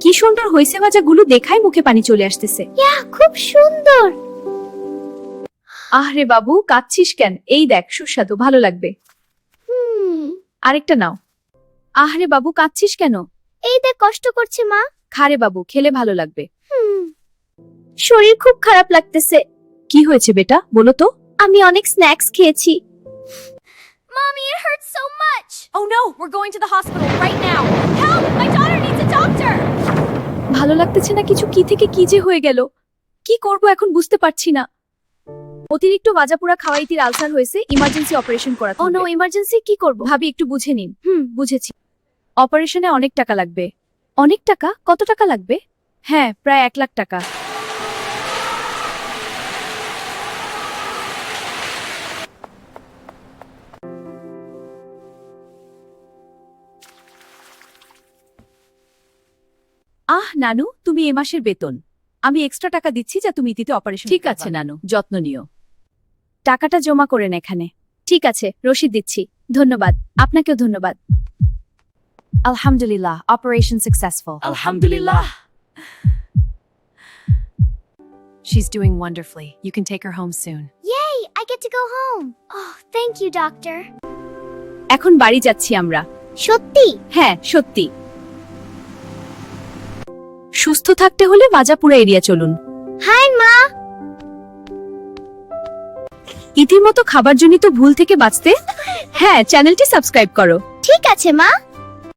কি সুন্দর হইছে ভাজাগুলো, দেখাই মুখে পানি চলে আসতেছে। খুব সুন্দর। আহরে বাবু, কাচ্ছিস কেন? এই দেখ, সুস্বাদু, ভালো লাগবে। আরেকটা নাও। আহরে বাবু, কাচ্ছিস কেন? এই দেখ, কষ্ট করছে মা। খারে বাবু, খেলে ভালো লাগবে। শরীর খুব খারাপ লাগতেছে। কি হয়েছে বেটা, বলো তো? আমি অনেক স্ন্যাক্স খেয়েছি। Mommy, it hurts so much. Oh no, we're going to the hospital right now. Help! My daughter needs a doctor. ভালো লাগতেছে না কিছু, কি থেকে কি যে হয়ে গেল। কি করব এখন বুঝতে পারছি না। অতিরিক্ত ভাজাপোড়া খাওয়াই তির আলসার হয়েছে, ইমার্জেন্সি অপারেশন করাতে ও হবে। নো, ইমার্জেন্সি কি করব? ভাবি একটু বুঝে নিন। বুঝেছি। অপারেশনে অনেক টাকা লাগবে। অনেক টাকা? কত টাকা লাগবে? হ্যাঁ, প্রায় 1 লাখ টাকা। নানু, তুমি এ মাসের বেতন। আমি এক্সট্রা টাকা দিচ্ছি যা তুমি ইতিতে অপারেশন। ঠিক আছে নানু, যত্ন নিও। টাকাটা জমা করেন এখানে। ঠিক আছে, রসিদ দিচ্ছি। ধন্যবাদ। আপনাকেও ধন্যবাদ। আলহামদুলিল্লাহ, operation successful. Alhamdulillah. She's doing wonderfully. You can take her home soon. Yay, I get to go home. Oh, thank you, doctor. এখন বাড়ি যাচ্ছি আমরা। সত্যি? হ্যাঁ, সত্যি। সুস্থ থাকতে হলে ভাজাপুরা এরিয়া চলুন। হাই মা। ইতির মতো খাবার জনিত ভুল থেকে বাঁচতে হ্যাঁ, চ্যানেলটি সাবস্ক্রাইব করো। ঠিক আছে মা।